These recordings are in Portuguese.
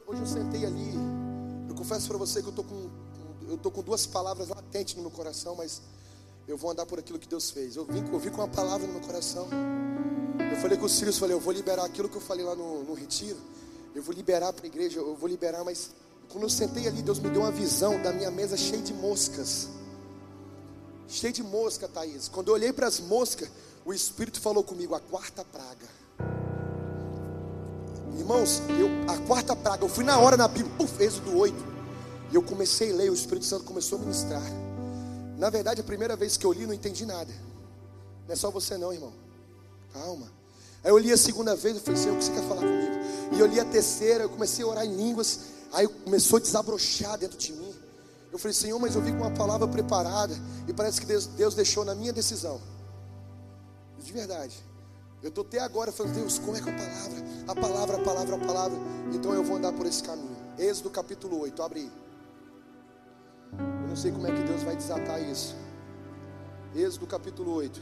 Hoje eu sentei ali. Eu confesso para você que eu tô com duas palavras latentes no meu coração, mas eu vou andar por aquilo que Deus fez. Eu vim com uma palavra no meu coração. Eu falei com os filhos, eu vou liberar aquilo que eu falei lá no retiro. Eu vou liberar para a igreja, eu vou liberar, mas quando eu sentei ali, Deus me deu uma visão da minha mesa cheia de moscas. Cheia de mosca, Thaís. Quando eu olhei para as moscas, o Espírito falou comigo, a quarta praga. Irmãos, a quarta praga, eu fui na hora na Bíblia, Êxodo 8. E eu comecei a ler, o Espírito Santo começou a ministrar. Na verdade, a primeira vez que eu li, não entendi nada. Não é só você não, irmão. Calma. Aí eu li a segunda vez, eu falei, Senhor, o que você quer falar comigo? E eu li a terceira, eu comecei a orar em línguas. Aí começou a desabrochar dentro de mim. Eu falei, Senhor, mas eu vim com uma palavra preparada. E parece que Deus deixou na minha decisão. De verdade. Eu estou até agora falando, Deus, como é que a palavra. Então eu vou andar por esse caminho. Êxodo capítulo 8, abre aí. Eu não sei como é que Deus vai desatar isso. Êxodo capítulo 8.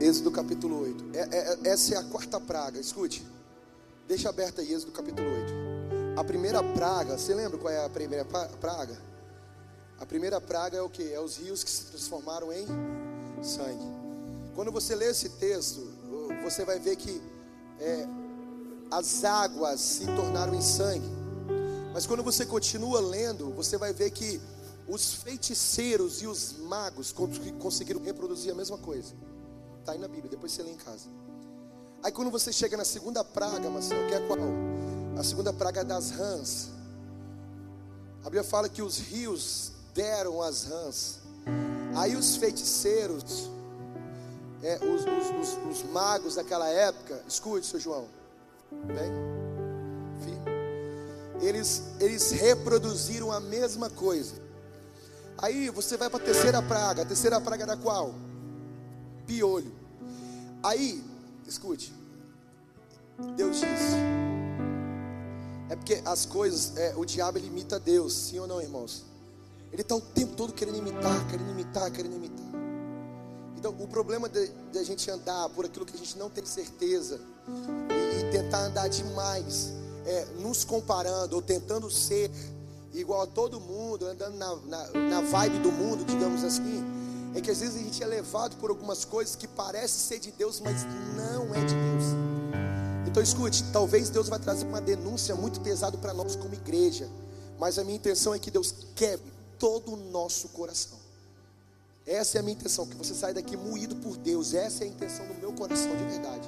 Êxodo capítulo 8. Essa é a quarta praga, escute. Deixa aberto aí, Êxodo capítulo 8. A primeira praga, você lembra qual é a primeira praga? A primeira praga é o que? É os rios que se transformaram em sangue. Quando você lê esse texto, você vai ver que as águas se tornaram em sangue. Mas quando você continua lendo, você vai ver que os feiticeiros e os magos conseguiram reproduzir a mesma coisa. Está aí na Bíblia, depois você lê em casa. Aí quando você chega na segunda praga, Marcelo, que é qual? A segunda praga é das rãs. A Bíblia fala que os rios deram as rãs. Aí os feiticeiros, os magos daquela época, escute, seu João, bem, eles reproduziram a mesma coisa. Aí você vai para a terceira praga era qual? Piolho. Aí, escute, Deus disse, é porque as coisas, o diabo ele imita Deus, sim ou não, irmãos? Ele está o tempo todo querendo imitar. Então o problema de a gente andar por aquilo que a gente não tem certeza e tentar andar demais, nos comparando ou tentando ser igual a todo mundo, andando na vibe do mundo, digamos assim, é que às vezes a gente é levado por algumas coisas que parecem ser de Deus, mas não é de Deus. Então escute, talvez Deus vai trazer uma denúncia muito pesada para nós como igreja, mas a minha intenção é que Deus quebre todo o nosso coração. Essa é a minha intenção, que você saia daqui moído por Deus. Essa é a intenção do meu coração de verdade.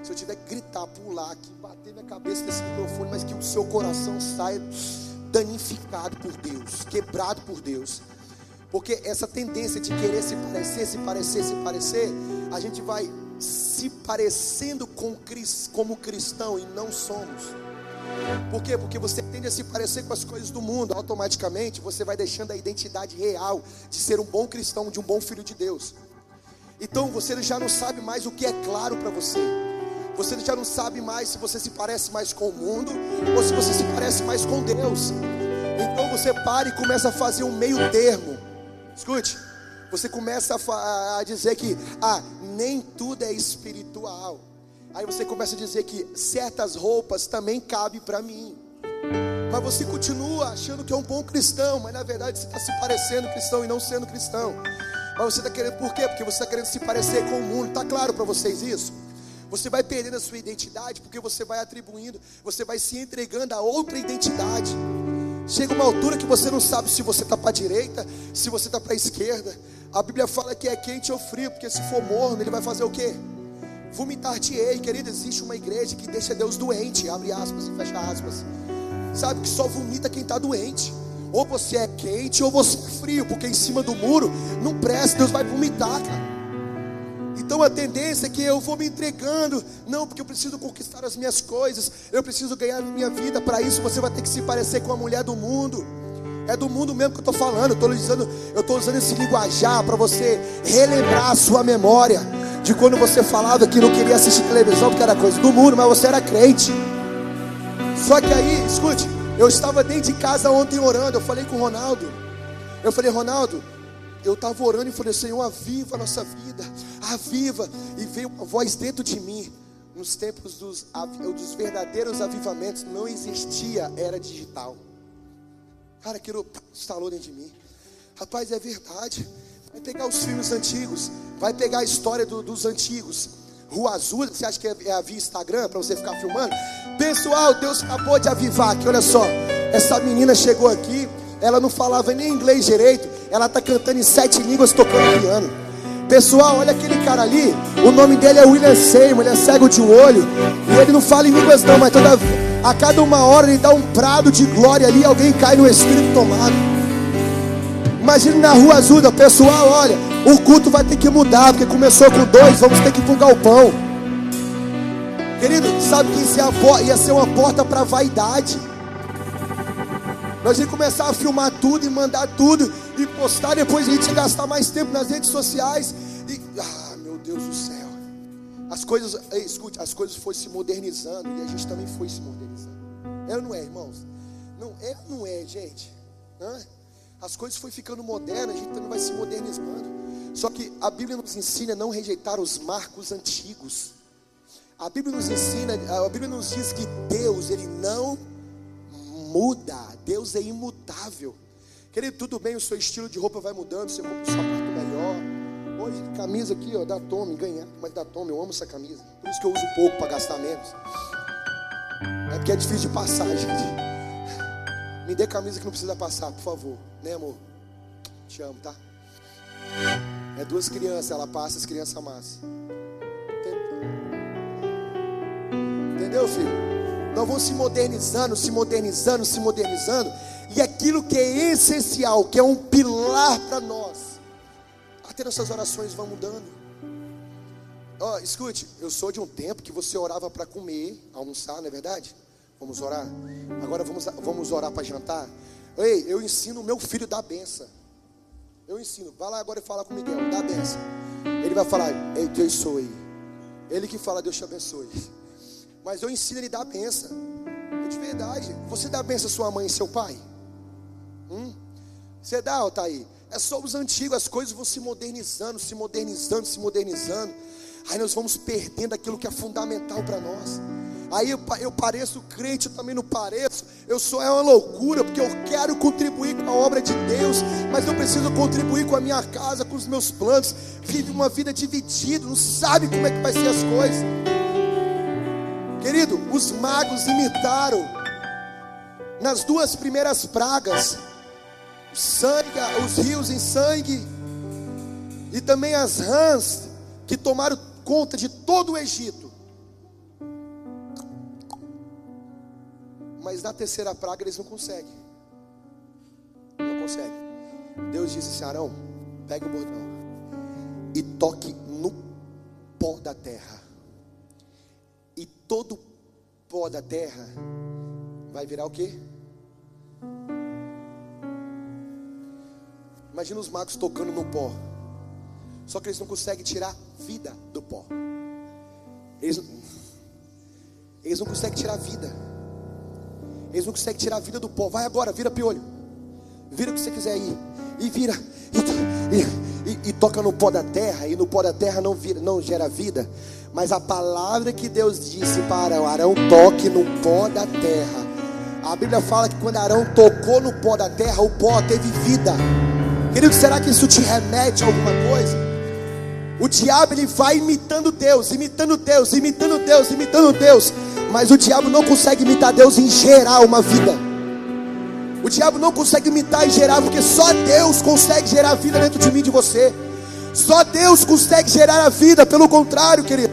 Se eu tiver que gritar, pular aqui, bater minha cabeça nesse microfone, mas que o seu coração saia danificado por Deus, quebrado por Deus. Porque essa tendência de querer se parecer, a gente vai se parecendo como cristão e não somos. Por quê? Porque você tende a se parecer com as coisas do mundo. Automaticamente você vai deixando a identidade real de ser um bom cristão, de um bom filho de Deus. Então você já não sabe mais o que é claro para você. Você já não sabe mais se você se parece mais com o mundo ou se você se parece mais com Deus. Então você para e começa a fazer um meio termo. Escute, você começa a dizer que nem tudo é espiritual. Aí você começa a dizer que certas roupas também cabem para mim. Mas você continua achando que é um bom cristão, mas na verdade você está se parecendo cristão e não sendo cristão. Mas você está querendo, por quê? Porque você está querendo se parecer com o mundo. Está claro para vocês isso? Você vai perdendo a sua identidade, porque você vai atribuindo, você vai se entregando a outra identidade. Chega uma altura que você não sabe se você está para a direita, se você está para a esquerda. A Bíblia fala que é quente ou frio, porque se for morno, ele vai fazer o quê? Vomitar-te-ei. Querido, existe uma igreja que deixa Deus doente, abre aspas e fecha aspas. Sabe que só vomita quem está doente. Ou você é quente ou você é frio, porque em cima do muro não presta, Deus vai vomitar, cara. Então a tendência é que eu vou me entregando. Não, porque eu preciso conquistar as minhas coisas, eu preciso ganhar a minha vida. Para isso você vai ter que se parecer com a mulher do mundo. É do mundo mesmo que eu estou falando. Eu estou usando esse linguajar para você relembrar a sua memória de quando você falava que não queria assistir televisão porque era coisa do mundo, mas você era crente. Só que aí, escute, eu estava dentro de casa ontem orando. Eu falei com o Ronaldo. Eu falei, Ronaldo, eu estava orando e falei, Senhor, aviva a nossa vida, aviva. E veio uma voz dentro de mim, nos tempos dos verdadeiros avivamentos, não existia era digital. Cara, aquilo instalou dentro de mim. Rapaz, é verdade. Vai pegar os filmes antigos, vai pegar a história dos antigos. Rua Azul, você acha que é via Instagram para você ficar filmando? Pessoal, Deus acabou de avivar aqui, olha só. Essa menina chegou aqui, ela não falava nem inglês direito, ela está cantando em 7 línguas, tocando piano. Pessoal, olha aquele cara ali, o nome dele é William Seymour, ele é cego de um olho, e ele não fala em línguas não, mas a cada uma hora ele dá um prado de glória ali, alguém cai no espírito tomado. Imagine na Rua Azul, pessoal, olha, o culto vai ter que mudar, porque começou com 2, vamos ter que ir para o galpão. Querido, sabe que isso ia ser uma porta para vaidade. Nós íamos começar a filmar tudo e mandar tudo e postar, depois a gente ia gastar mais tempo nas redes sociais. E, meu Deus do céu. As coisas, escute, as coisas foram se modernizando e a gente também foi se modernizando. É ou não é, irmãos? Não é, gente. As coisas foram ficando modernas, a gente também vai se modernizando. Só que a Bíblia nos ensina a não rejeitar os marcos antigos. A Bíblia nos ensina, a Bíblia nos diz que Deus, Ele não muda. Deus é imutável. Querido, tudo bem, o seu estilo de roupa vai mudando, seu sapato melhor. Hoje, camisa aqui, ó, da Tommy, ganhar, mas da Tommy, eu amo essa camisa. Por isso que eu uso pouco para gastar menos. É porque é difícil de passar, gente. Me dê camisa que não precisa passar, por favor. Né, amor? Te amo, tá? É 2 crianças, ela passa, as crianças amassam. Entendeu, filho? Nós vamos se modernizando. E aquilo que é essencial, que é um pilar para nós, até nossas orações vão mudando. Escute, eu sou de um tempo que você orava para comer, almoçar, não é verdade? Vamos orar? Agora vamos orar para jantar? Ei, eu ensino o meu filho da benção. Eu ensino, vai lá agora e fala com o Miguel, dá benção. Ele vai falar, ei, Deus sou aí. Ele que fala, Deus te abençoe. Mas eu ensino ele a dar benção. É de verdade. Você dá benção à sua mãe e seu pai? Você dá, Altair? É só os antigos, as coisas vão se modernizando. Aí nós vamos perdendo aquilo que é fundamental para nós. Aí eu pareço crente, eu também não pareço. É uma loucura, porque eu quero contribuir com a obra de Deus, mas eu preciso contribuir com a minha casa, com os meus planos. Vive uma vida dividida, não sabe como é que vai ser as coisas. Querido, os magos imitaram nas 2 primeiras pragas, sangue, os rios em sangue, e também as rãs que tomaram conta de todo o Egito. Mas na 3ª praga eles não conseguem. Deus disse assim: Arão, pega o bordão e toque no pó da terra. E todo pó da terra vai virar o quê? Imagina os magos tocando no pó. Só que eles não conseguem tirar vida do pó. Eles não conseguem tirar vida. Eles não conseguem tirar a vida do pó. Vai agora, vira piolho. Vira o que você quiser aí. E vira. E toca no pó da terra. E no pó da terra não gera vida. Mas a palavra que Deus disse para Arão, toque no pó da terra. A Bíblia fala que quando Arão tocou no pó da terra, o pó teve vida. Querido, será que isso te remete a alguma coisa? O diabo, ele vai imitando Deus. Mas o diabo não consegue imitar Deus em gerar uma vida. O diabo não consegue imitar e gerar, porque só Deus consegue gerar vida dentro de mim e de você. Só Deus consegue gerar a vida. Pelo contrário, querido,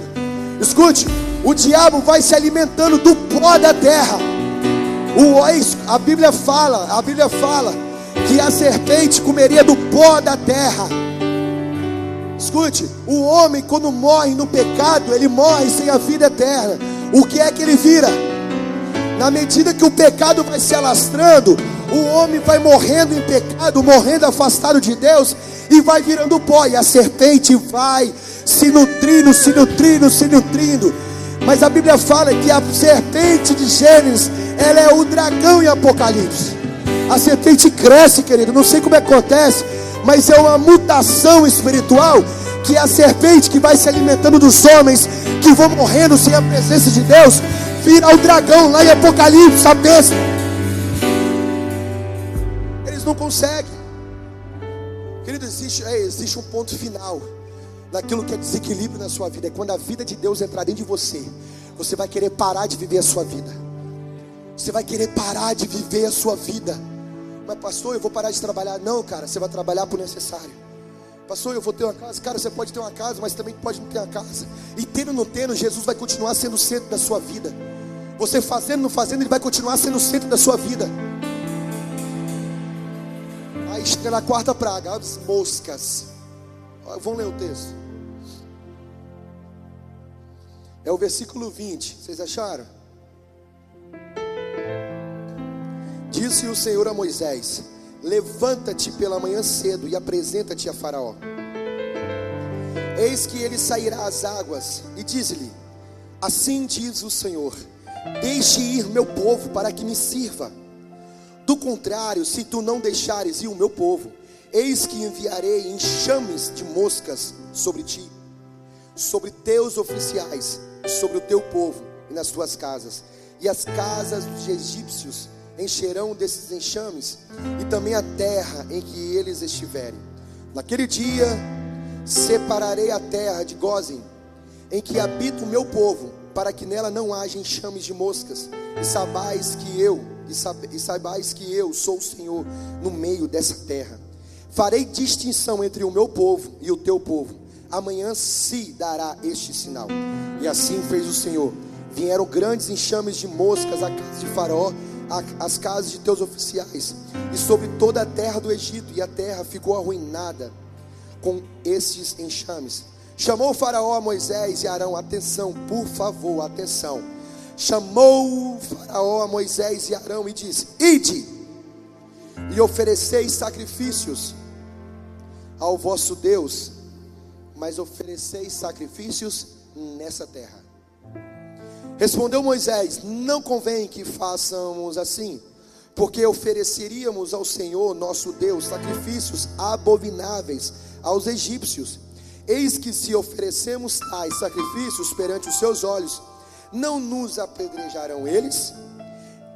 escute, o diabo vai se alimentando do pó da terra. A Bíblia fala que a serpente comeria do pó da terra. Escute, o homem quando morre no pecado, ele morre sem a vida eterna. O que é que ele vira? Na medida que o pecado vai se alastrando, o homem vai morrendo em pecado, morrendo afastado de Deus, e vai virando pó. E a serpente vai se nutrindo. Mas a Bíblia fala que a serpente de Gênesis, ela é o dragão em Apocalipse. A serpente cresce, querido, não sei como acontece, mas é uma mutação espiritual, que é a serpente que vai se alimentando dos homens que vão morrendo sem a presença de Deus, vira o dragão lá em Apocalipse, a besta. Eles não conseguem. Querido, existe um ponto final naquilo que é desequilíbrio na sua vida. É quando a vida de Deus entrar dentro de você, você vai querer parar de viver a sua vida. Você vai querer parar de viver a sua vida. Mas pastor, eu vou parar de trabalhar. Não, cara, você vai trabalhar por necessário. Pastor, eu vou ter uma casa. Cara, você pode ter uma casa, mas também pode não ter uma casa. E tendo ou não tendo, Jesus vai continuar sendo o centro da sua vida. Você fazendo ou não fazendo, Ele vai continuar sendo o centro da sua vida. Aí chega na quarta praga, as moscas. Vamos ler o texto. É o versículo 20. Vocês acharam? Disse o Senhor a Moisés: levanta-te pela manhã cedo e apresenta-te a Faraó. Eis que ele sairá às águas, e diz-lhe: assim diz o Senhor: deixe ir meu povo para que me sirva. Do contrário, se tu não deixares ir o meu povo, eis que enviarei enxames de moscas sobre ti, sobre teus oficiais, sobre o teu povo e nas tuas casas. E as casas dos egípcios encherão desses enxames, e também a terra em que eles estiverem. Naquele dia separarei a terra de Gósen, em que habita o meu povo, para que nela não haja enxames de moscas, e saibais que eu sou o Senhor no meio dessa terra. Farei distinção entre o meu povo e o teu povo. Amanhã se dará este sinal. E assim fez o Senhor. Vieram grandes enxames de moscas à casa de Faraó, as casas de teus oficiais, e sobre toda a terra do Egito, e a terra ficou arruinada com esses enxames. Chamou o Faraó a Moisés e Arão. Atenção, por favor, atenção. Chamou o Faraó a Moisés e Arão e disse: ide e ofereceis sacrifícios ao vosso Deus, mas ofereceis sacrifícios nessa terra. Respondeu Moisés: não convém que façamos assim, porque ofereceríamos ao Senhor nosso Deus sacrifícios abomináveis aos egípcios. Eis que se oferecemos tais sacrifícios perante os seus olhos, não nos apedrejarão eles?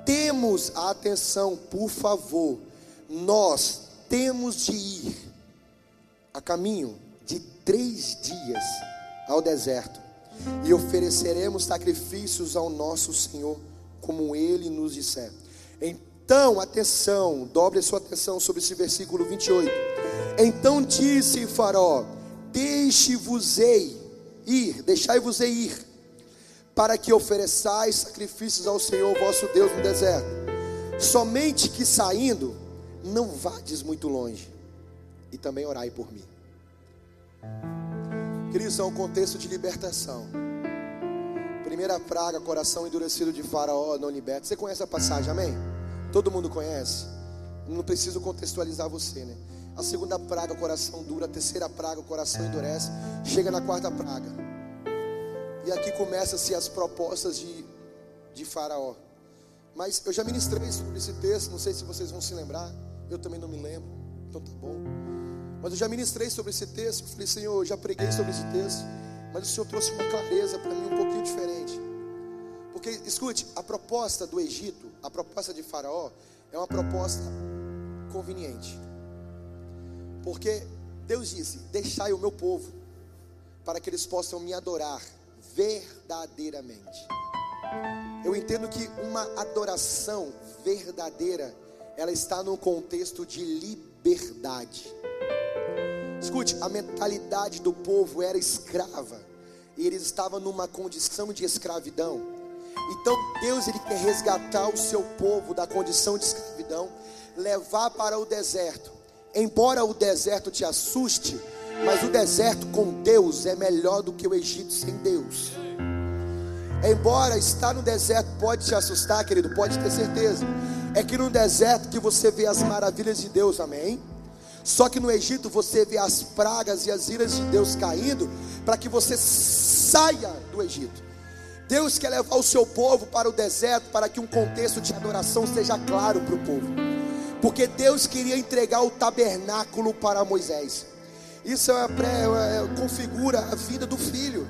Temos, atenção, por favor, nós temos de ir a caminho de 3 dias ao deserto, e ofereceremos sacrifícios ao nosso Senhor, como Ele nos disser. Então, atenção, dobre a sua atenção sobre esse versículo 28. Então disse Faraó: deixai-vos-ei ir, para que ofereçais sacrifícios ao Senhor vosso Deus no deserto. Somente que saindo, não vades muito longe, e também orai por mim. Queridos, é um contexto de libertação. Primeira praga, coração endurecido de Faraó não liberta. Você conhece a passagem, amém? Todo mundo conhece? Não preciso contextualizar você, né? A segunda praga, coração duro. A terceira praga, o coração endurece. Chega na quarta praga, e aqui começam-se as propostas de Faraó. Mas eu já ministrei sobre esse texto. Não sei se vocês vão se lembrar. Eu também não me lembro, então tá bom. Mas eu já ministrei sobre esse texto. Falei: Senhor, eu já preguei sobre esse texto, mas o Senhor trouxe uma clareza para mim um pouquinho diferente. Porque, escute, a proposta do Egito, a proposta de Faraó, é uma proposta conveniente. Porque Deus disse: deixai o meu povo, para que eles possam me adorar verdadeiramente. Eu entendo que uma adoração verdadeira, ela está no contexto de liberdade. Escute, a mentalidade do povo era escrava, e eles estavam numa condição de escravidão. Então Deus, Ele quer resgatar o seu povo da condição de escravidão, levar para o deserto. Embora o deserto te assuste, mas o deserto com Deus é melhor do que o Egito sem Deus. Embora estar no deserto pode te assustar, querido, pode ter certeza. É que no deserto que você vê as maravilhas de Deus, amém? Só que no Egito você vê as pragas e as iras de Deus caindo, para que você saia do Egito. Deus quer levar o seu povo para o deserto, para que um contexto de adoração seja claro para o povo. Porque Deus queria entregar o tabernáculo para Moisés. Isso configura a vida do filho.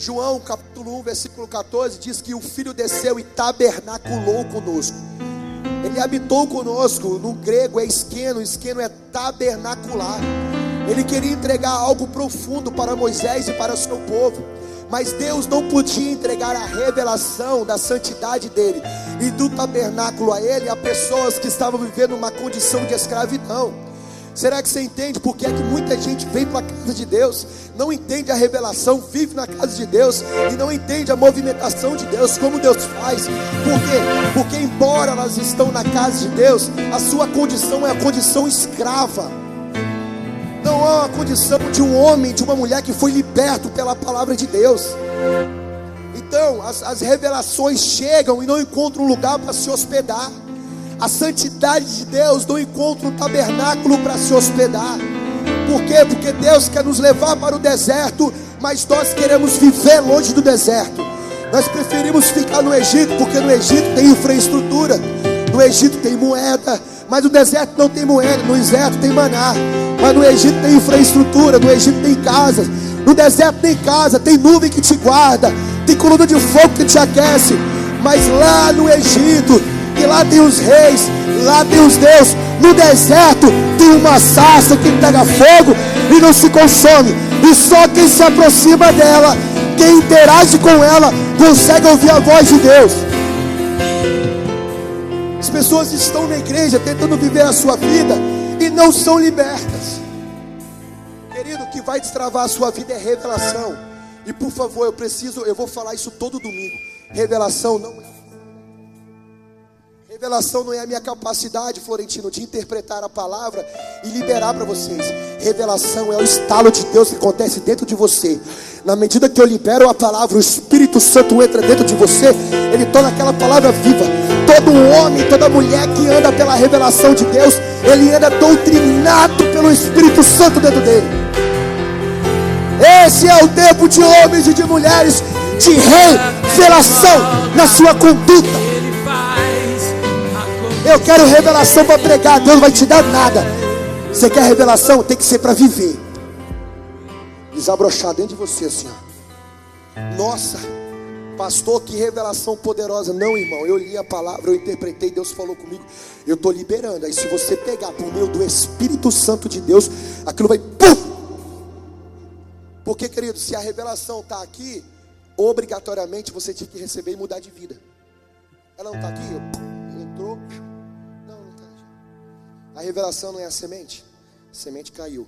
João capítulo 1, versículo 14 diz que o Filho desceu e tabernaculou conosco. Ele habitou conosco. No grego é esqueno é tabernacular. Ele queria entregar algo profundo para Moisés e para o seu povo, mas Deus não podia entregar a revelação da santidade dele e do tabernáculo a ele, a pessoas que estavam vivendo uma condição de escravidão. Será que você entende porque é que muita gente vem para a casa de Deus, não entende a revelação, vive na casa de Deus e não entende a movimentação de Deus, como Deus faz? Por quê? Porque embora elas estão na casa de Deus, a sua condição é a condição escrava. Não é uma condição de um homem, de uma mulher que foi liberto pela palavra de Deus. Então as revelações chegam e não encontram um lugar para se hospedar. A santidade de Deus não encontra um tabernáculo para se hospedar. Por quê? Porque Deus quer nos levar para o deserto, mas nós queremos viver longe do deserto. Nós preferimos ficar no Egito, porque no Egito tem infraestrutura, no Egito tem moeda, mas no deserto não tem moeda. No deserto tem maná, mas no Egito tem infraestrutura, no Egito tem casas. No deserto tem casa, tem nuvem que te guarda, tem coluna de fogo que te aquece. Mas lá no Egito, e lá tem os reis, lá tem os deuses. No deserto tem uma sarça que pega fogo e não se consome. E só quem se aproxima dela, quem interage com ela, consegue ouvir a voz de Deus. As pessoas estão na igreja tentando viver a sua vida e não são libertas. Querido, o que vai destravar a sua vida é revelação. E por favor, eu vou falar isso todo domingo. Revelação não é a minha capacidade, Florentino, de interpretar a palavra e liberar para vocês. Revelação é o estalo de Deus que acontece dentro de você. Na medida que eu libero a palavra, o Espírito Santo entra dentro de você, ele torna aquela palavra viva. Todo homem, toda mulher que anda pela revelação de Deus, ele anda doutrinado pelo Espírito Santo dentro dele. Esse é o tempo de homens e de mulheres de revelação na sua conduta. Eu quero revelação para pregar, Deus não vai te dar nada. Você quer revelação? Tem que ser para viver. Desabrochar dentro de você assim, ó. Nossa, pastor, que revelação poderosa. Não, irmão, eu li a palavra, eu interpretei, Deus falou comigo, eu estou liberando. Aí se você pegar por meio do Espírito Santo de Deus, aquilo vai pum! Porque, querido, se a revelação está aqui, obrigatoriamente você tinha que receber e mudar de vida. Ela não está aqui, entrou. A revelação não é a semente. A semente caiu.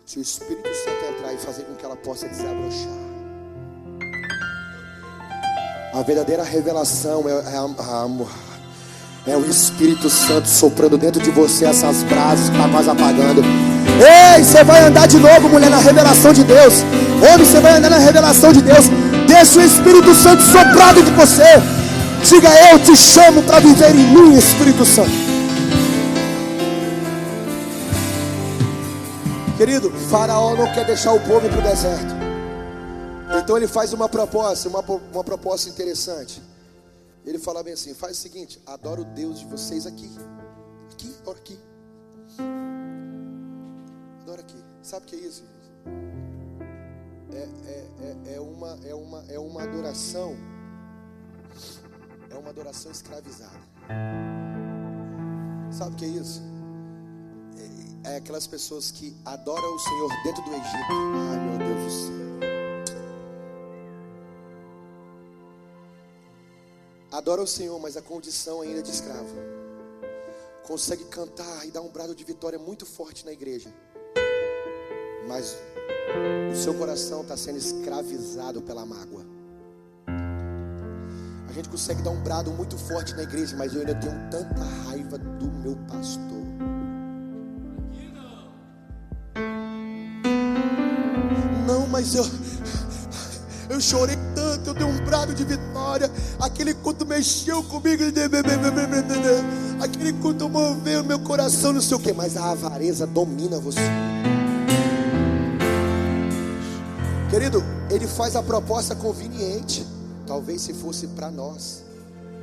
Se o Espírito Santo entrar e fazer com que ela possa desabrochar. A verdadeira revelação é o Espírito Santo soprando dentro de você essas brasas que está quase apagando. Ei, você vai andar de novo, mulher, na revelação de Deus. Homem, você vai andar na revelação de Deus. Deixa o Espírito Santo soprar dentro de você. Diga, eu te chamo para viver em mim, Espírito Santo. Querido, Faraó não quer deixar o povo ir para o deserto. Então ele faz uma proposta interessante. Ele fala bem assim: faz o seguinte, adora o Deus de vocês aqui. Adora aqui. Adora aqui. Sabe o que é isso? É uma adoração. É uma adoração escravizada. Sabe o que é isso? É aquelas pessoas que adoram o Senhor dentro do Egito. Ai, meu Deus do céu. Adora o Senhor, mas a condição ainda é de escravo. Consegue cantar e dar um brado de vitória muito forte na igreja, mas o seu coração está sendo escravizado pela mágoa. A gente consegue dar um brado muito forte na igreja, mas eu ainda tenho tanta raiva do meu pastor. Não, mas eu chorei tanto, eu dei um brado de vitória. Aquele culto mexeu comigo. Aquele culto moveu meu coração, não sei o que. Mas a avareza domina você. Querido, ele faz a proposta conveniente. Talvez se fosse para nós.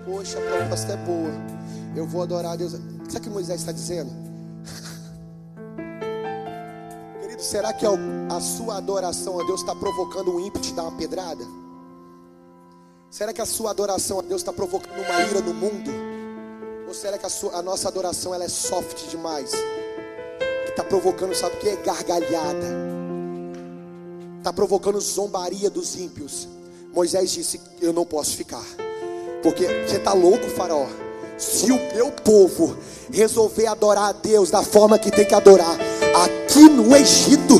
Poxa, a proposta é boa. Eu vou adorar a Deus. Sabe o que Moisés está dizendo? Querido, será que a sua adoração a Deus está provocando o ímpio te dar uma pedrada? Será que a sua adoração a Deus está provocando uma ira no mundo? Ou será que a nossa adoração ela é soft demais? Que está provocando, sabe o que? Gargalhada. Está provocando zombaria dos ímpios. Moisés disse: eu não posso ficar. Porque você está louco, faraó? Se o meu povo resolver adorar a Deus da forma que tem que adorar aqui no Egito,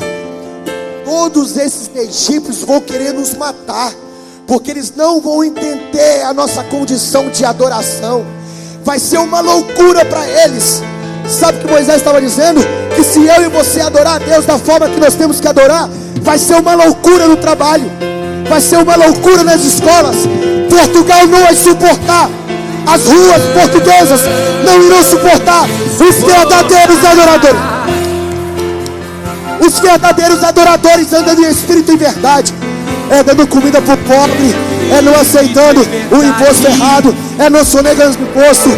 todos esses egípcios vão querer nos matar, porque eles não vão entender a nossa condição de adoração. Vai ser uma loucura para eles. Sabe o que Moisés estava dizendo? Que se eu e você adorar a Deus da forma que nós temos que adorar, vai ser uma loucura no trabalho, vai ser uma loucura nas escolas. Portugal não vai suportar. As ruas portuguesas não irão suportar os verdadeiros adoradores. Os verdadeiros adoradores andam em espírito e verdade. É dando comida para o pobre, é não aceitando o imposto errado, é não sonegando o imposto.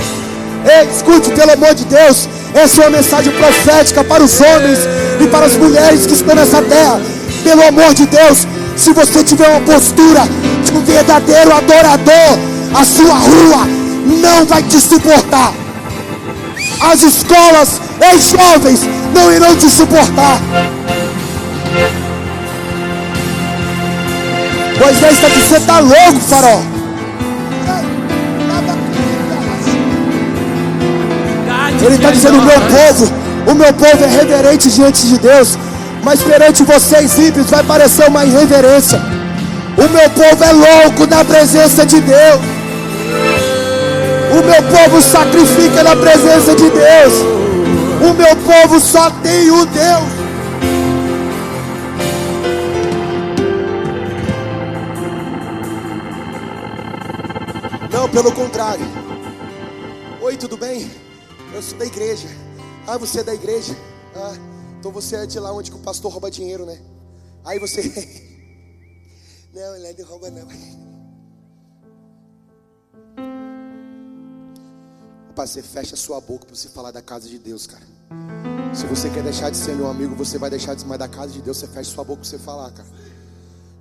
Ei, escute, pelo amor de Deus, essa é uma mensagem profética para os homens e para as mulheres que estão nessa terra. Pelo amor de Deus, se você tiver uma postura de um verdadeiro adorador, a sua rua não vai te suportar. As escolas e jovens não irão te suportar. Moisés está dizendo: você está louco, faraó? Ele está dizendo: o meu povo é reverente diante de Deus, mas perante vocês ímpios vai parecer uma irreverência. O meu povo é louco na presença de Deus. O meu povo sacrifica na presença de Deus. O meu povo só tem um Deus. Não, pelo contrário. Oi, tudo bem? Eu sou da igreja. Ah, você é da igreja? Ah, então você é de lá onde que o pastor rouba dinheiro, né? Aí você... Não, ele não rouba não. Rapaz, você fecha a sua boca para você falar da casa de Deus, cara. Se você quer deixar de ser meu amigo, você vai deixar de ser mais da casa de Deus. Você fecha a sua boca para você falar, cara.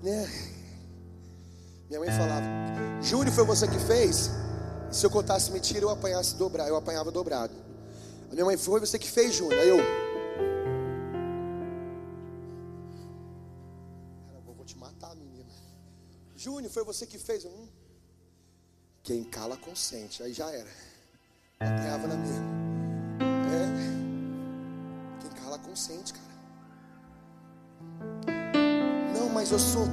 Né? Minha mãe falava: Júnior, foi você que fez? E se eu contasse mentira, eu apanhava dobrado. A minha mãe: foi você que fez, Júnior? Aí eu vou te matar, menina. Júnior, foi você que fez? Quem cala consente. Aí já era. Apanhava na mesma. Quem cala consente, cara. Não, mas eu sou...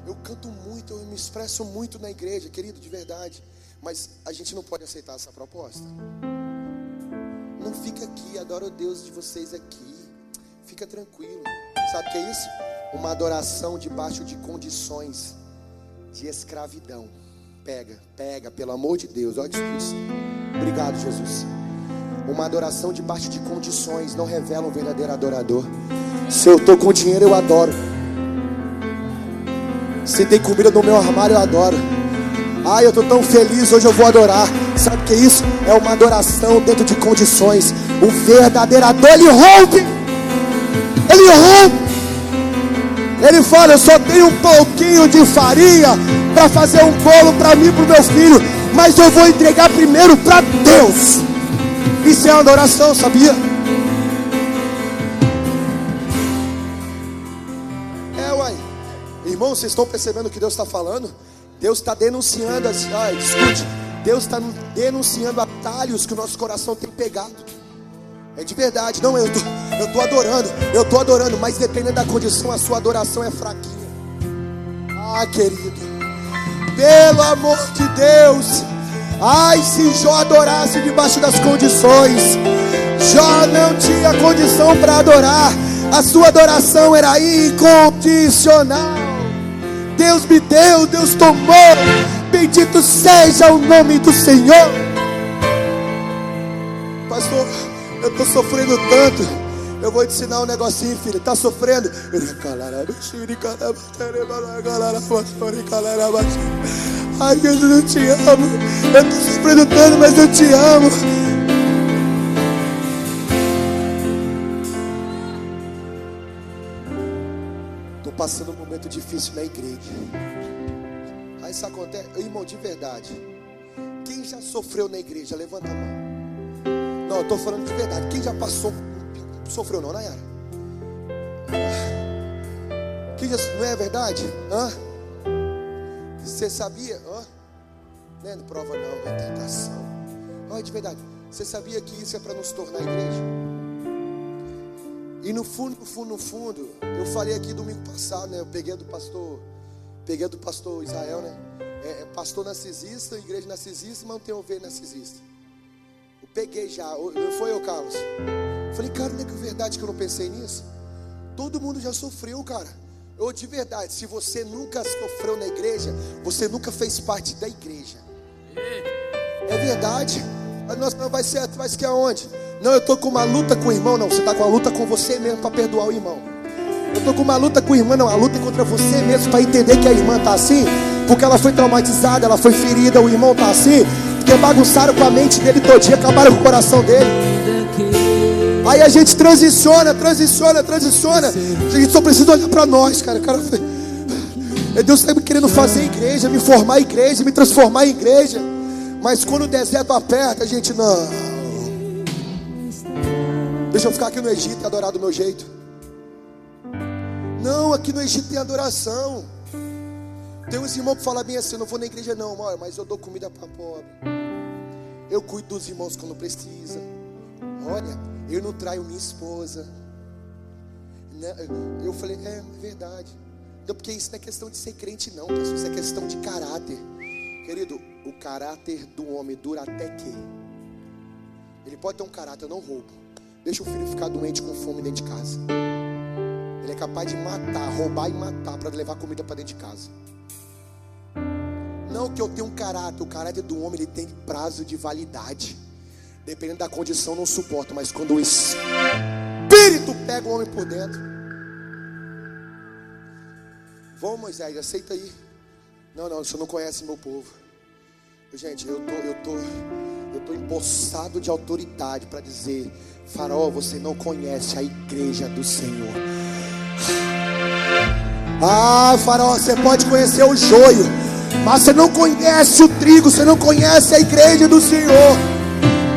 eu canto muito, eu me expresso muito na igreja, querido, de verdade. Mas a gente não pode aceitar essa proposta. Não fica aqui, adora o Deus de vocês aqui. Fica tranquilo. Sabe o que é isso? Uma adoração debaixo de condições de escravidão. Pega, pelo amor de Deus. Olha isso. Obrigado, Jesus. Uma adoração debaixo de condições não revela um verdadeiro adorador. Se eu estou com dinheiro, eu adoro. Se tem comida no meu armário, eu adoro. Eu estou tão feliz, hoje eu vou adorar. Sabe o que é isso? É uma adoração dentro de condições. O verdadeiro adorador, ele rompe. Ele fala: eu só tenho um pouquinho de farinha para fazer um bolo para mim e para o meu filho, mas eu vou entregar primeiro para Deus. Isso é uma adoração, sabia? Irmãos, vocês estão percebendo o que Deus está falando? Deus está denunciando escute, Deus está denunciando atalhos que o nosso coração tem pegado. É de verdade. Não, eu estou adorando, mas dependendo da condição, a sua adoração é fraquinha. Querido, pelo amor de Deus, se Jó adorasse debaixo das condições, Jó não tinha condição para adorar. A sua adoração era incondicional. Deus me deu, Deus tomou, bendito seja o nome do Senhor. Pastor, eu estou sofrendo tanto. Eu vou te ensinar um negocinho, filho. Está sofrendo? Ai, Jesus, eu te amo. Eu estou sofrendo tanto, mas eu te amo. Estou passando um momento difícil na igreja. Aí isso acontece, irmão, de verdade. Quem já sofreu na igreja? Levanta a mão. Não, eu estou falando de verdade. Quem já passou, sofreu não, Nayara? Quem já, não é verdade? Hã? Você sabia? Hã? Não é prova não, é tentação. Olha, de verdade. Você sabia que isso é para nos tornar igreja? E no fundo, eu falei aqui domingo passado, né? Eu peguei do pastor Israel, né? Pastor narcisista, igreja narcisista, mas não tem ovelha narcisista. Eu peguei já, não foi eu, Carlos? Falei, cara, não é que é verdade que eu não pensei nisso? Todo mundo já sofreu, cara. Eu, de verdade, se você nunca sofreu na igreja, você nunca fez parte da igreja. É verdade. Nossa, não vai ser que aonde? Não, eu estou com uma luta com o irmão. Não, você está com uma luta com você mesmo para perdoar o irmão. Eu estou com uma luta com o irmão. Não, a luta é contra você mesmo para entender que a irmã está assim, porque ela foi traumatizada, ela foi ferida. O irmão está assim, porque bagunçaram com a mente dele todinha, acabaram com o coração dele. Aí a gente transiciona. A gente só precisa olhar para nós, cara. Deus está querendo fazer igreja, me formar igreja, me transformar em igreja. Mas quando o deserto aperta, a gente não. Deixa eu ficar aqui no Egito e adorar do meu jeito. Não, aqui no Egito tem adoração. Tem uns irmãos que falam bem assim, eu não vou na igreja não, mas eu dou comida para pobre. Eu cuido dos irmãos quando precisa. Olha, eu não traio minha esposa. Eu falei, é verdade. Não, porque isso não é questão de ser crente não, pessoal. Isso é questão de caráter. Querido, o caráter do homem dura até que? Ele pode ter um caráter, eu não roubo. Deixa o filho ficar doente com fome dentro de casa. Ele é capaz de matar, roubar e matar para levar comida para dentro de casa. Não que eu tenho um caráter. O caráter do homem, ele tem prazo de validade. Dependendo da condição, não suporta. Mas quando o Espírito pega o homem por dentro. Vamos, Moisés, aceita aí. Não, você não conhece meu povo. Gente, eu tô empossado de autoridade para dizer: Faraó, você não conhece a igreja do Senhor. Faraó, você pode conhecer o joio, mas você não conhece o trigo, você não conhece a igreja do Senhor.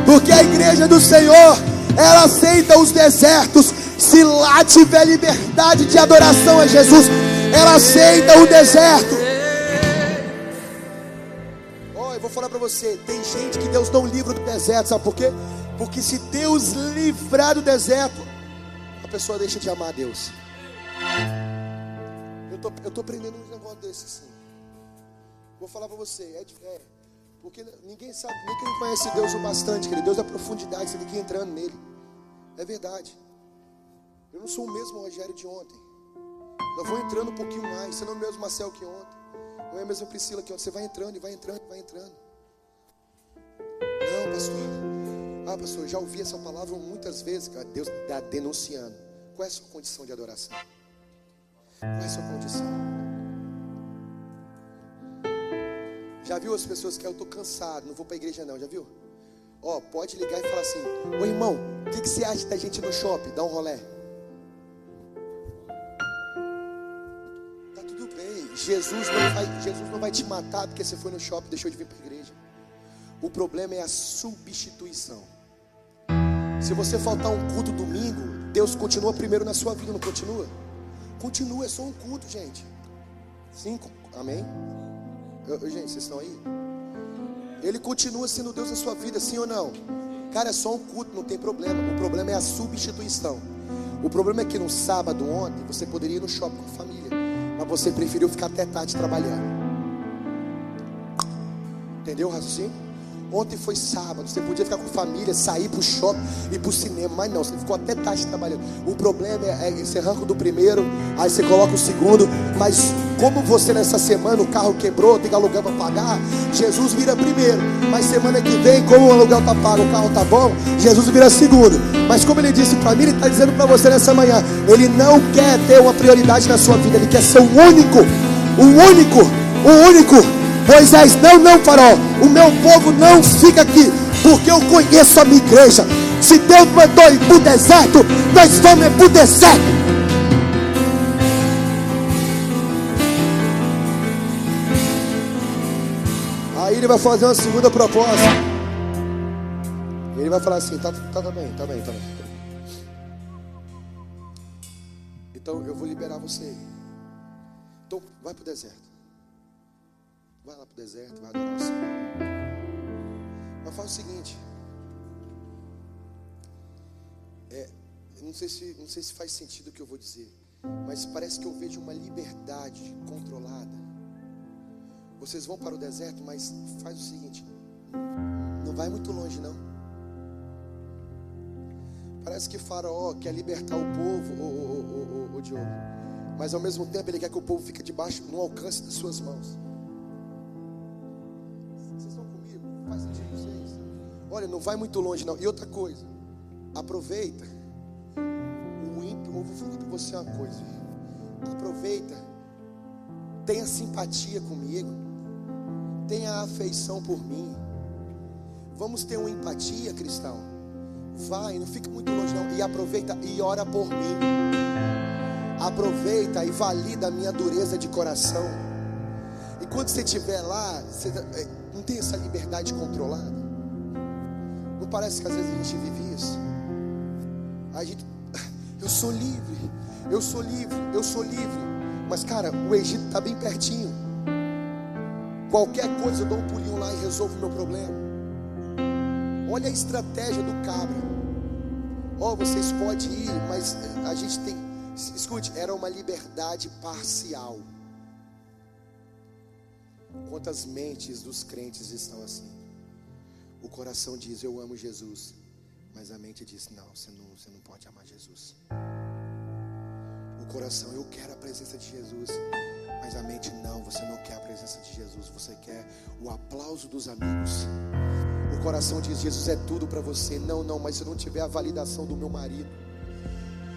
Porque a igreja do Senhor, ela aceita os desertos. Se lá tiver liberdade de adoração a Jesus, ela aceita o deserto. Eu vou falar para você, tem gente que Deus não livra do deserto, sabe por quê? Porque se Deus livrar do deserto, a pessoa deixa de amar a Deus. Eu tô aprendendo um negócio desse assim. Vou falar para você, porque ninguém sabe, nem quem conhece Deus o bastante, querido. Deus é profundidade, você tem que ir entrando nele. É verdade. Eu não sou o mesmo Rogério de ontem. Eu vou entrando um pouquinho mais. Você não é o mesmo Marcel que ontem. Não é a mesma Priscila que ontem. Você vai entrando e vai entrando e vai entrando. Não, pastor. Pastor, eu já ouvi essa palavra muitas vezes, cara. Deus está denunciando. Qual é a sua condição de adoração? Qual é a sua condição? Já viu as pessoas que eu estou cansado, não vou para a igreja não, já viu? Pode ligar e falar assim: ô irmão, o que você acha da gente ir no shopping? Dá um rolê. Tá tudo bem. Jesus não vai te matar porque você foi no shopping e deixou de vir para a igreja. O problema é a substituição. Se você faltar um culto domingo, Deus continua primeiro na sua vida, não continua? Continua, é só um culto, gente. 5, amém? Gente, vocês estão aí? Ele continua sendo Deus na sua vida, sim ou não? Cara, é só um culto, não tem problema. O problema é a substituição. O problema é que no sábado ontem você poderia ir no shopping com a família, mas você preferiu ficar até tarde trabalhando. Entendeu o raciocínio? Ontem foi sábado, você podia ficar com a família, sair pro shopping, ir pro cinema, mas não, você ficou até tarde trabalhando. O problema é você arranca do primeiro, aí você coloca o segundo, mas como você nessa semana o carro quebrou, tem que alugar para pagar, Jesus vira primeiro. Mas semana que vem, como o aluguel tá pago, o carro tá bom, Jesus vira segundo. Mas como ele disse para mim, ele está dizendo para você nessa manhã, ele não quer ter uma prioridade na sua vida, ele quer ser o único. Moisés, não, Faraó, o meu povo não fica aqui, porque eu conheço a minha igreja. Se Deus mandou ir para o deserto, nós vamos para o deserto. Aí ele vai fazer uma segunda proposta. Ele vai falar assim, tá bem. Então eu vou liberar você. Então vai pro deserto. Vai lá pro deserto, vai adorar o Senhor. Mas faz o seguinte. Não sei se faz sentido o que eu vou dizer, mas parece que eu vejo uma liberdade controlada. Vocês vão para o deserto, mas faz o seguinte, não vai muito longe não. Parece que Faraó quer libertar o povo, o Diogo, mas ao mesmo tempo ele quer que o povo fique debaixo, no alcance de suas mãos. Vocês estão comigo? Faz sentido vocês? Olha, não vai muito longe não. E outra coisa, aproveita. Eu vou falar para você uma coisa. Aproveita. Tenha simpatia comigo. Tenha afeição por mim. Vamos ter uma empatia, cristão. Vai, não fica muito longe não. E aproveita e ora por mim. Aproveita e valida a minha dureza de coração. E quando você estiver lá, você não tem essa liberdade controlada? Não parece que às vezes a gente vive isso? Eu sou livre. Mas cara, o Egito está bem pertinho. Qualquer coisa eu dou um pulinho lá e resolvo o meu problema. Olha a estratégia do cabra. Vocês podem ir, mas a gente tem... Escute, era uma liberdade parcial. Quantas mentes dos crentes estão assim? O coração diz, eu amo Jesus. Mas a mente diz, não, você não pode amar Jesus. O coração, eu quero a presença de Jesus. Mas a mente, não, você não quer a presença de Jesus. Você quer o aplauso dos amigos. O coração diz, Jesus é tudo para você. Não, mas se eu não tiver a validação do meu marido,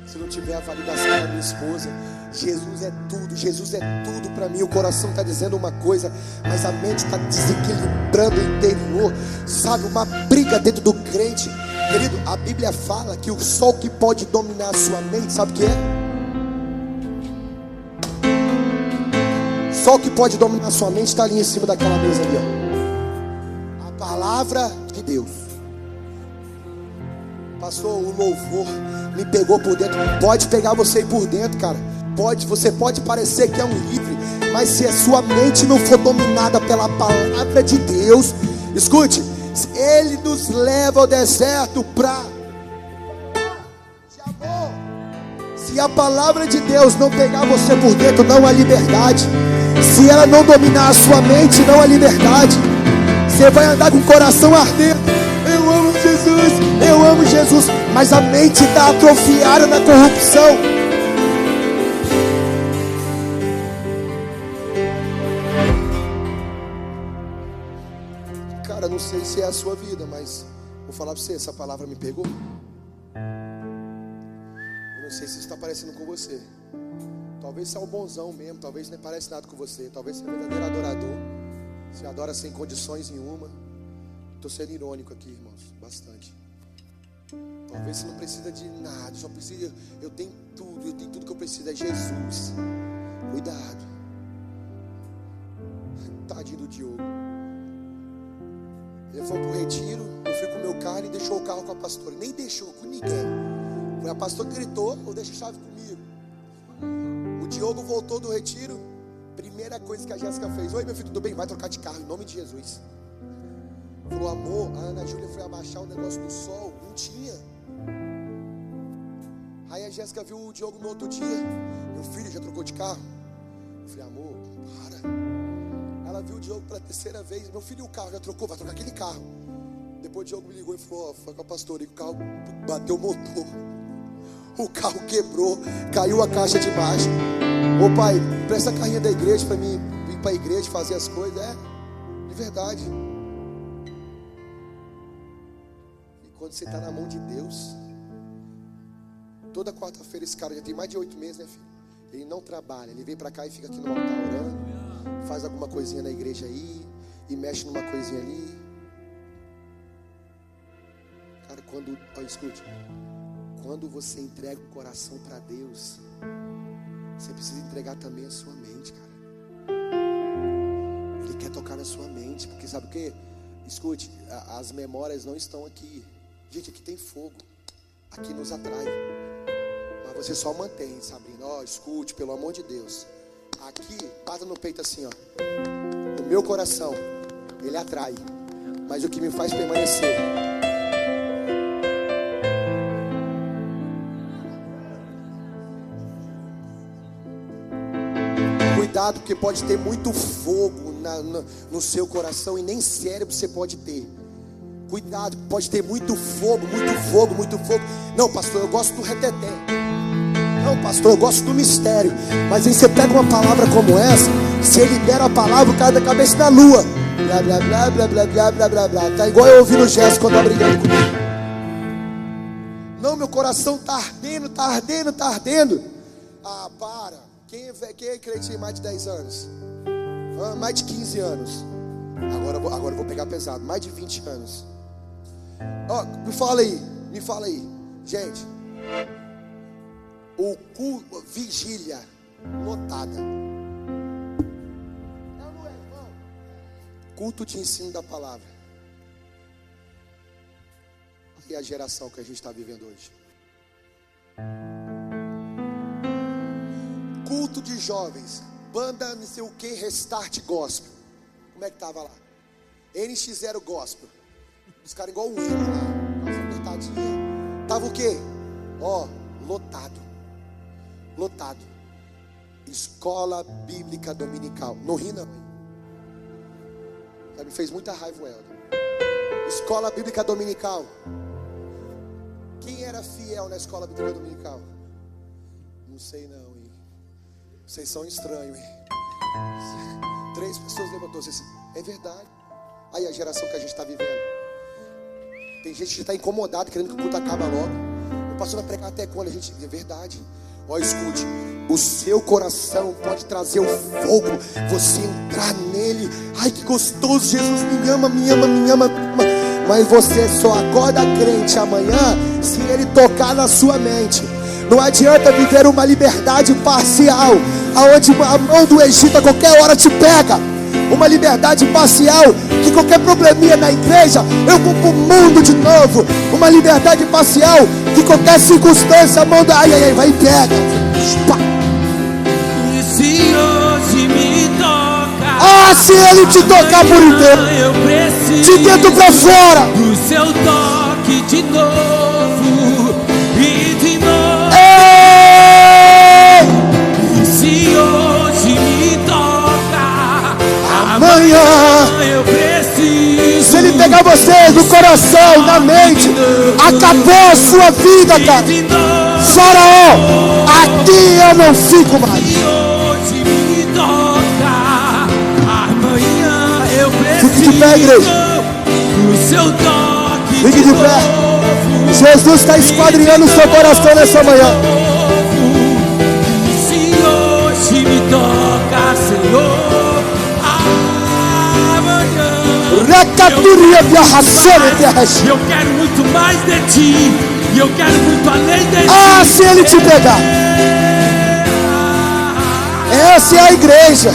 se eu não tiver a validação da minha esposa, Jesus é tudo para mim. O coração está dizendo uma coisa, mas a mente está desequilibrando o interior. Sabe, uma briga dentro do crente. Querido, a Bíblia fala que o sol que pode dominar a sua mente, sabe o que é? O sol que pode dominar a sua mente está ali em cima daquela mesa ali, ó. A palavra de Deus. Pastor, o louvor me pegou por dentro. Pode pegar você por dentro, cara. Você pode parecer que é um livre, mas se a sua mente não for dominada pela palavra de Deus, escute, Ele nos leva ao deserto para de amor. Se a palavra de Deus não pegar você por dentro, não há liberdade. Se ela não dominar a sua mente, não há liberdade. Você vai andar com o coração ardendo. Eu amo Jesus, mas a mente está atrofiada na corrupção. Cara, não sei se é a sua vida, mas vou falar para você, essa palavra me pegou. Eu não sei se isso está parecendo com você. Talvez você é o bonzão mesmo, talvez não parece nada com você. Talvez você é um verdadeiro adorador. Você adora sem condições nenhuma. Estou sendo irônico aqui, irmãos, bastante. Talvez você não precisa de nada, só precisa, eu tenho tudo que eu preciso, é Jesus. Cuidado. Tadinho do Diogo. Ele foi pro retiro, eu fui com o meu carro e deixou o carro com a pastora. Nem deixou com ninguém. Foi a pastora que gritou, ou deixa a chave comigo. O Diogo voltou do retiro. Primeira coisa que a Jéssica fez: oi meu filho, tudo bem? Vai trocar de carro, em nome de Jesus. Falou, amor, a Ana Júlia foi abaixar o negócio do sol, não tinha. Aí a Jéssica viu o Diogo no outro dia. Meu filho já trocou de carro? Eu falei, amor, para. Ela viu o Diogo pela terceira vez. Meu filho, o carro já trocou, vai trocar aquele carro. Depois o Diogo me ligou e falou, foi com a pastora, e o carro bateu o motor. O carro quebrou, caiu a caixa de baixo. Ô pai, presta a carrinha da igreja para mim ir para a igreja fazer as coisas. De verdade. Quando você está na mão de Deus, toda quarta-feira esse cara já tem mais de 8 meses, né, filho? Ele não trabalha, ele vem para cá e fica aqui no altar orando, faz alguma coisinha na igreja aí, e mexe numa coisinha ali. Cara, escute, quando você entrega o coração para Deus, você precisa entregar também a sua mente, cara. Ele quer tocar na sua mente, porque sabe o quê? Escute, as memórias não estão aqui. Gente, aqui tem fogo, aqui nos atrai. Mas você só mantém, Sabrina. Ó, escute, pelo amor de Deus. Aqui, bata no peito assim, ó. O meu coração, ele atrai. Mas o que me faz permanecer cuidado, porque pode ter muito fogo no seu coração e nem cérebro você pode ter. Cuidado, pode ter muito fogo, muito fogo, muito fogo. Não, pastor, eu gosto do reteté. Não, pastor, eu gosto do mistério. Mas aí você pega uma palavra como essa, você libera a palavra, o cara da cabeça na lua. Blá, blá, blá, blá, blá, blá, blá, blá, blá. Tá igual eu ouvindo o Jéssica quando tá brigando comigo. Não, meu coração tá ardendo, tá ardendo, tá ardendo. Ah, para. Quem é crente em mais de 10 anos? Mais de 15 anos. Agora eu vou pegar pesado. Mais de 20 anos. Me fala aí. Gente, o culto, vigília lotada. Não é, irmão? Culto de ensino da palavra. E a geração que a gente está vivendo hoje. Culto de jovens, banda não sei o que, Restart Gospel. Como é que tava lá? NX0 Gospel. Os caras igual o hino lá, nossa apertadinha. Tava o quê? Lotado. Escola Bíblica Dominical. Não ri não. Já me fez muita raiva o Helder. Escola Bíblica Dominical. Quem era fiel na Escola Bíblica Dominical? Não sei não, hein? Vocês são estranhos, hein? 3 pessoas levantou. É verdade. Aí a geração que a gente está vivendo. Tem gente que está incomodada, querendo que o culto acabe logo. O pastor vai pregar até quando? A gente, é verdade. Escute. O seu coração pode trazer o fogo. Você entrar nele. Ai, que gostoso. Jesus me ama, me ama, me ama, me ama. Mas você só acorda crente amanhã se ele tocar na sua mente. Não adianta viver uma liberdade parcial, aonde a mão do Egito a qualquer hora te pega. Uma liberdade parcial, que qualquer probleminha na igreja, eu vou pro mundo de novo. Uma liberdade parcial, que qualquer circunstância, a mão da vai e pega. E se hoje me toca, se ele te tocar por inteiro, eu preciso de dentro pra fora, do seu toque de novo e de novo. Se hoje me toca, amanhã eu preciso. Se ele pegar você do coração, na mente, acabou a sua vida, cara. Faraó, aqui eu não fico mais. Se hoje me toca, amanhã eu preciso. Fique de pé, igreja. Do seu toque. Fique de pé. Jesus está esquadrinhando o seu coração nessa manhã. Se me toca, Senhor, amanhã eu quero muito mais de ti, e eu quero muito além de ti. Se ele te pegar, essa é a igreja.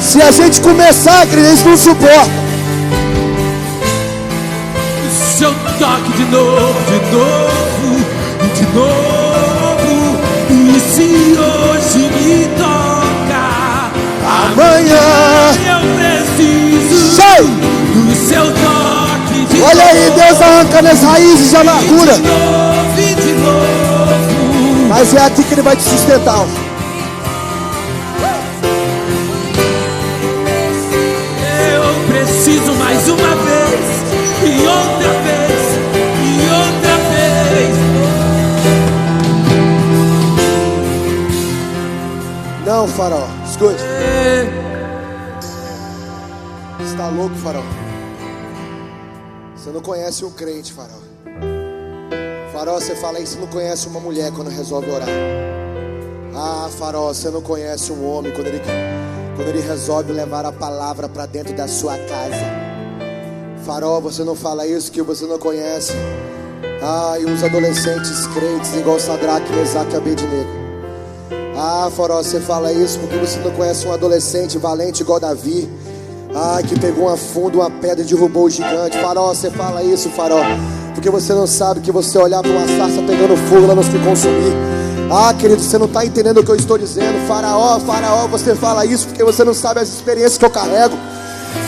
Se a gente começar, a igreja, eles não suporta. Seu toque de novo, de novo, de novo. E se hoje me toca, amanhã eu preciso do seu toque de olha novo. aí, Deus arrancando as raízes de amargura. De novo. Mas é aqui que ele vai te sustentar. Eu preciso mais uma vez, e outra vez, e outra vez. Não, Faraó, escute. Você está louco, Faraó? Você não conhece um crente, Faraó. Faraó, você fala aí, você não conhece uma mulher quando resolve orar. Faraó, você não conhece um homem quando ele resolve levar a palavra para dentro da sua casa. Faraó, você não fala isso que você não conhece. E os adolescentes crentes igual Sadraque, Mesaque e Abednego. Faraó, você fala isso porque você não conhece um adolescente valente igual Davi. Que pegou a fundo uma pedra e derrubou o gigante. Faraó, você fala isso, Faraó, porque você não sabe que você olhar para uma sarça pegando fogo, ela não se consumir. Querido, você não está entendendo o que eu estou dizendo. Faraó, você fala isso porque você não sabe as experiências que eu carrego.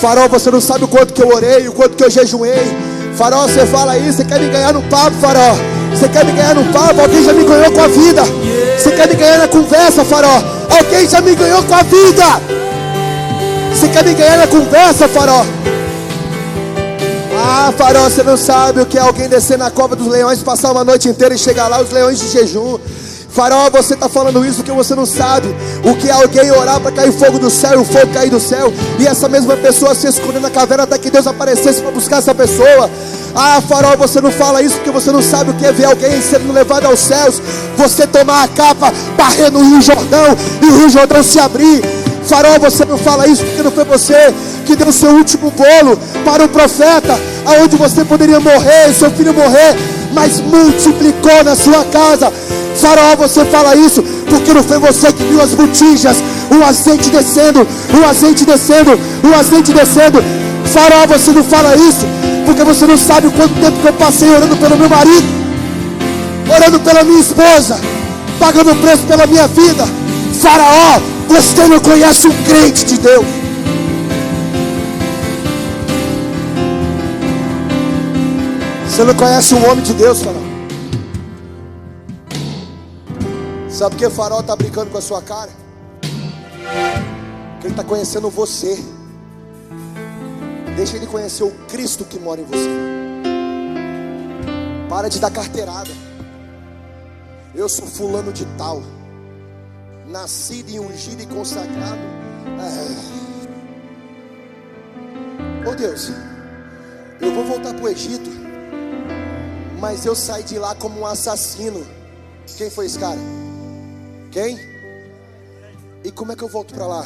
Faraó, você não sabe o quanto que eu orei, o quanto que eu jejuei. Faraó, você fala isso, você quer me ganhar no papo, Faraó. Você quer me ganhar no papo, alguém já me ganhou com a vida. Você quer me ganhar na conversa, Faraó. Alguém já me ganhou com a vida. Você quer me ganhar na conversa, Faraó? Faraó, você não sabe o que é alguém descer na cova dos leões, passar uma noite inteira e chegar lá os leões de jejum. Faraó, você está falando isso porque você não sabe o que é alguém orar para cair fogo do céu e o fogo cair do céu, e essa mesma pessoa se esconder na caverna até que Deus aparecesse para buscar essa pessoa. Faraó, você não fala isso porque você não sabe o que é ver alguém sendo levado aos céus, você tomar a capa, barrer no Rio Jordão e o Rio Jordão se abrir. Faraó, você não fala isso porque não foi você que deu o seu último bolo para o profeta, aonde você poderia morrer, seu filho morrer, mas multiplicou na sua casa. Faraó, você fala isso porque não foi você que viu as botijas, o azeite descendo, o azeite descendo, o azeite descendo. Faraó, você não fala isso porque você não sabe o quanto tempo que eu passei orando pelo meu marido, orando pela minha esposa, pagando preço pela minha vida. Faraó, você não conhece um crente de Deus. Você não conhece um homem de Deus, Faraó. Sabe por que Faraó está brincando com a sua cara? Porque ele está conhecendo você. Deixa ele conhecer o Cristo que mora em você. Para de dar carteirada. Eu sou fulano de tal, nascido e ungido e consagrado. Oh Deus, eu vou voltar para o Egito, mas eu saí de lá como um assassino. Quem foi esse cara? Quem? E como é que eu volto para lá?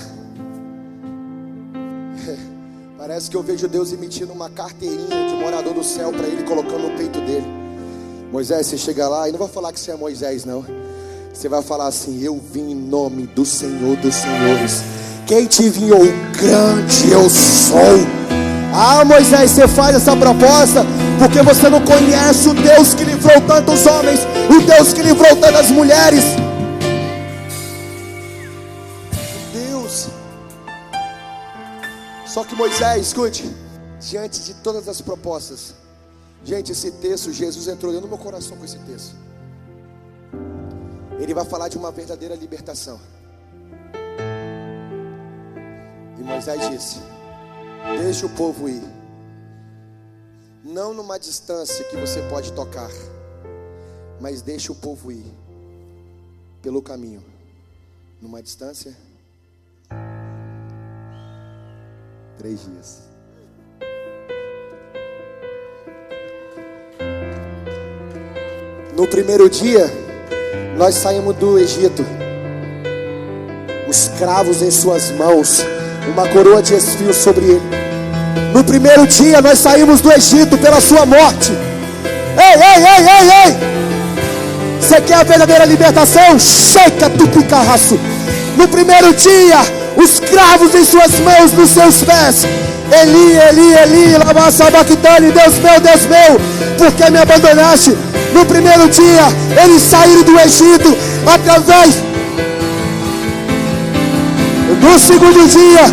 Parece que eu vejo Deus emitindo uma carteirinha de morador do céu para ele, colocando no peito dele. Moisés, você chega lá e não vai falar que você é Moisés, não. Você vai falar assim: eu vim em nome do Senhor dos Senhores, quem te enviou, grande eu sou. Moisés, você faz essa proposta porque você não conhece o Deus que livrou tantos homens, o Deus que livrou tantas mulheres. Deus. Só que Moisés, escute, diante de todas as propostas, gente, esse texto, Jesus entrou dentro do meu coração com esse texto. Ele vai falar de uma verdadeira libertação. E Moisés disse: deixa o povo ir, não numa distância que você pode tocar, mas deixa o povo ir pelo caminho, numa distância 3 dias. No primeiro dia, nós saímos do Egito, os cravos em suas mãos, uma coroa de espinhos sobre ele. No primeiro dia nós saímos do Egito pela sua morte. Ei! Você quer a verdadeira libertação? Checa tu picarraço. No primeiro dia, os cravos em suas mãos, nos seus pés. Eli, lama sabachthani, Deus meu, por que me abandonaste? No primeiro dia, eles saíram do Egito através. No segundo dia,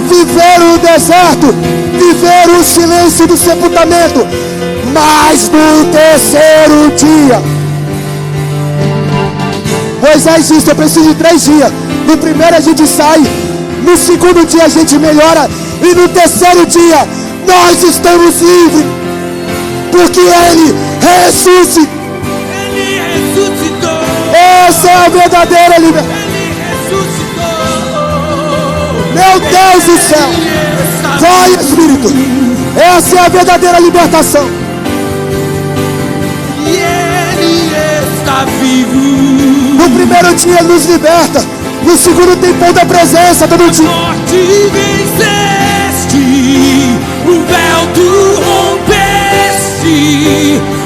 viveram no deserto, viveram o silêncio do sepultamento. Mas no terceiro dia, Moisés disse: eu preciso de 3 dias. No primeiro a gente sai, no segundo dia a gente melhora, e no terceiro dia nós estamos livres, porque Ele ressuscitou. Ele ressuscitou. Essa é a verdadeira libertação. Ele ressuscitou. Meu Deus do céu, vai Espírito, essa é a verdadeira libertação. E Ele está vivo. No primeiro dia Ele nos liberta, no segundo tem pão da presença todo dia. A morte venceste, o véu tu rompeste,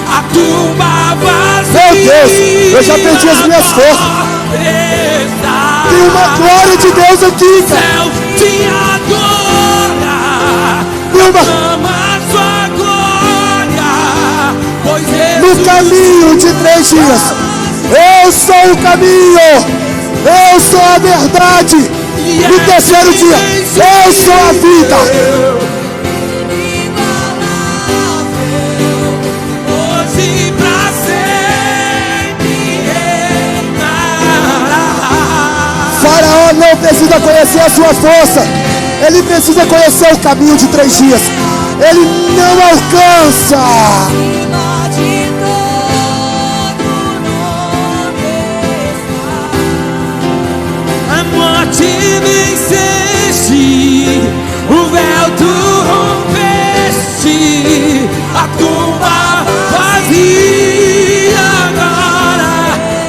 a tumba vazia. Meu Deus, eu já perdi as minhas forças. Tem uma glória de Deus aqui, cara. Céu te adora, caminho de 3 dias. Eu sou o caminho. Eu sou a verdade. No terceiro dia, eu sou a vida. Hoje pra sempre reinará. Faraó não precisa conhecer a sua força. Ele precisa conhecer o caminho de 3 dias. Ele não alcança. A morte venceste, o véu tu rompeste, a tumba vazia agora,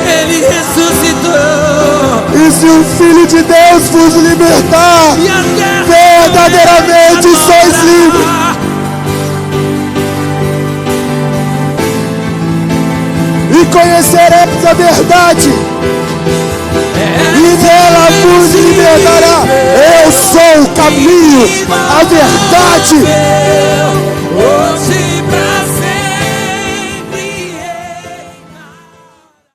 ele ressuscitou. E se o Filho de Deus vos libertar, verdadeiramente sois livres. E conhecereis a verdade, e nela vos libertará. Eu sou o caminho, a verdade